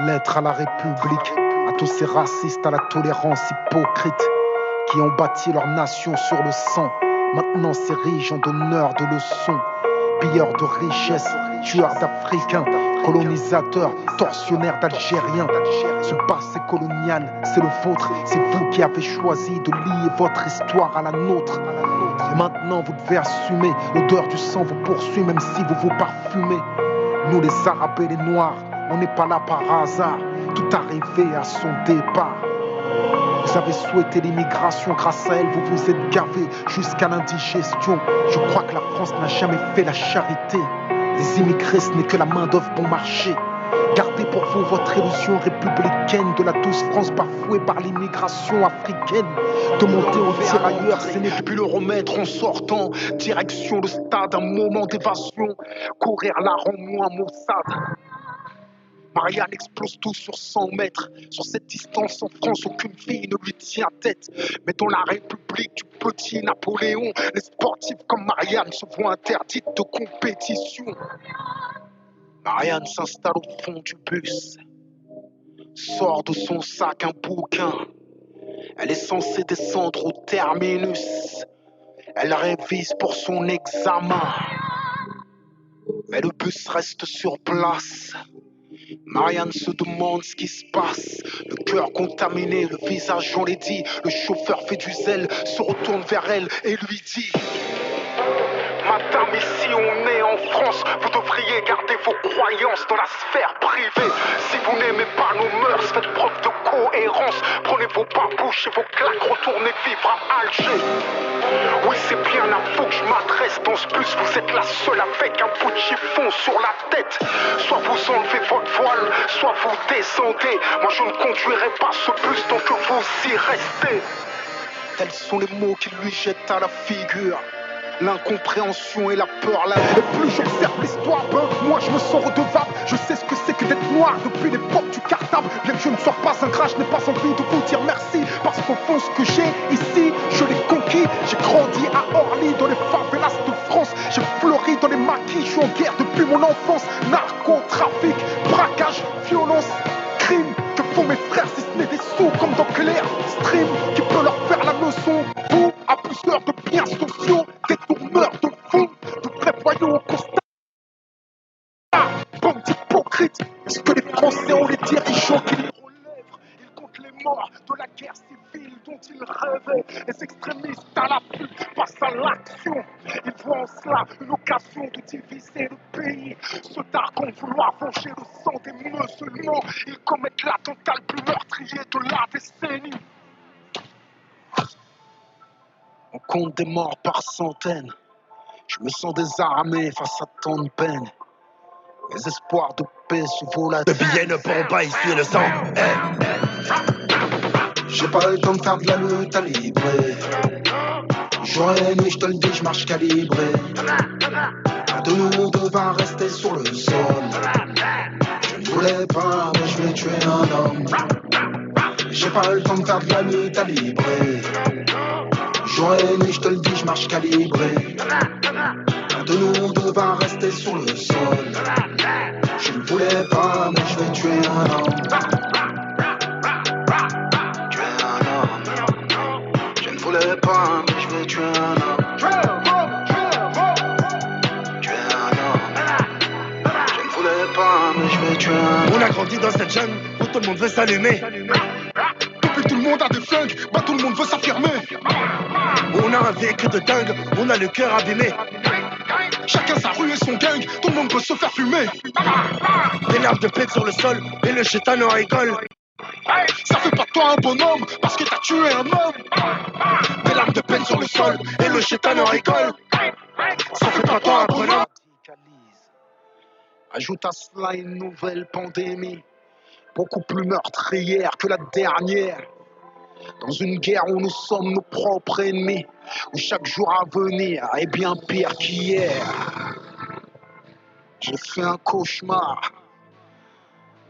Lettre à la République, à tous ces racistes à la tolérance hypocrite qui ont bâti leur nation sur le sang. Maintenant s'érigent en donneurs de leçons, pilleurs de richesses, tueurs d'Africains, colonisateurs, tortionnaires d'Algériens. Ce passé colonial, c'est le vôtre, c'est vous qui avez choisi de lier votre histoire à la nôtre. Et maintenant vous devez assumer, l'odeur du sang vous poursuit même si vous vous parfumez. Nous les Arabes et les Noirs, on n'est pas là par hasard, tout arrivé à son départ. Vous avez souhaité l'immigration, grâce à elle vous vous êtes gavé jusqu'à l'indigestion. Je crois que la France n'a jamais fait la charité. Les immigrés ce n'est que la main d'œuvre bon marché. Gardez pour vous votre illusion républicaine de la douce France bafouée par l'immigration africaine. De monter au tirailleur, ce n'est plus le remettre en sortant. Direction le stade, un moment d'évasion. Courir la rend moins maussade. Marianne explose tout sur 100 mètres. Sur cette distance en France, aucune fille ne lui tient tête. Mais dans la République du petit Napoléon, les sportifs comme Marianne se voient interdites de compétition. Marianne s'installe au fond du bus, sort de son sac un bouquin. Elle est censée descendre au terminus. Elle révise pour son examen. Mais le bus reste sur place. Marianne se demande ce qui se passe. Le cœur contaminé, le visage enlaidi. Le chauffeur fait du zèle, se retourne vers elle et lui dit: Madame, ici on est en France, vous devriez garder vos croyances dans la sphère privée. Si vous n'aimez pas nos mœurs, faites preuve de cohérence. Prenez vos babouches et vos claques, retournez vivre à Alger. Oui, c'est bien à vous que je m'adresse dans ce bus. Vous êtes la seule avec un bout de chiffon sur la tête. Soit vous enlevez votre voile, soit vous descendez. Moi je ne conduirai pas ce bus tant que vous y restez. Tels sont les mots qu'il lui jette à la figure. L'incompréhension et la peur là. Et plus j'observe l'histoire, moi je me sens redevable. Je sais ce que c'est que d'être noir depuis l'époque du cartable. Bien que je ne sois pas un gras, je n'ai pas envie de vous dire merci. Parce qu'au fond ce que j'ai ici, je l'ai conquis. J'ai grandi à Orly dans les favelas de France. J'ai fleuri dans les maquis, je suis en guerre depuis mon enfance. Narcotrafic, braquage, violence, crime. Que font mes frères si ce n'est des sous comme dans Clair Stream qui peut leur faire la leçon. Vous, abuseurs de biens sociaux, détourneurs de fonds, de vrais voyous au constat. Bande d'hypocrites, est-ce que les Français ont les dirigeants qui les relèvent? Ils comptent les morts de la guerre civile dont ils rêvaient. Les extrémistes à l'affût passent à l'action. Ils voient en cela une occasion de diviser le pays. Se targuant vouloir venger le sang des musulmans, ils commettent l'attentat le plus meurtrier de la décennie. On compte des morts par centaines. Je me sens désarmé face à tant de peine. Les espoirs de paix se volatilisent. Les billets ne pourront pas essuyer le sang. J'ai pas le temps de faire de la lutte à librer. Jour et nuit, je te le dis, je marche calibré. De nous devant rester sur le sol. Je ne voulais pas, mais je vais tuer un homme. J'ai pas le temps de faire de la lutte à librer. Jour et nuit, je te le dis, je marche calibré. De nous devant rester sur le sol. Je ne voulais pas, mais je vais tuer un homme. Tuer un homme. Je ne voulais pas, mais je vais tuer un homme. Tuer un homme. Je ne voulais pas, mais je vais tuer un homme. On a grandi dans cette jungle où tout le monde veut s'allumer. Depuis tout le monde a des flingues, bah tout le monde veut s'affirmer. On a un vécu de dingue, on a le cœur abîmé. Chacun sa rue et son gang, tout le monde veut se faire fumer. Des larmes de peine sur le sol et le chétan en rigole. Ça fait pas de toi un bonhomme parce que t'as tué un homme. Des larmes de peine sur le sol et le chétan en rigole. Ça fait pas de toi un bonhomme. Ajoute à cela une nouvelle pandémie, beaucoup plus meurtrière que la dernière. Dans une guerre où nous sommes nos propres ennemis, où chaque jour à venir est bien pire qu'hier. J'ai fait un cauchemar.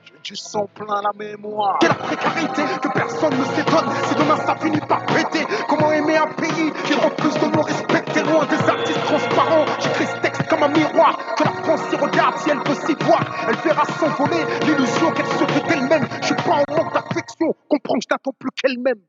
J'ai du sang plein la mémoire. Quelle précarité que personne ne s'étonne si demain ça finit par péter. Comment aimer un pays qui refuse de nous respecter? Loin des artistes transparents, j'écris ce texte comme un miroir. Que la France s'y regarde si elle veut s'y voir. Elle verra s'envoler l'illusion qu'elle se fait d'elle-même. comprends que je n'attends plus qu'elle-même.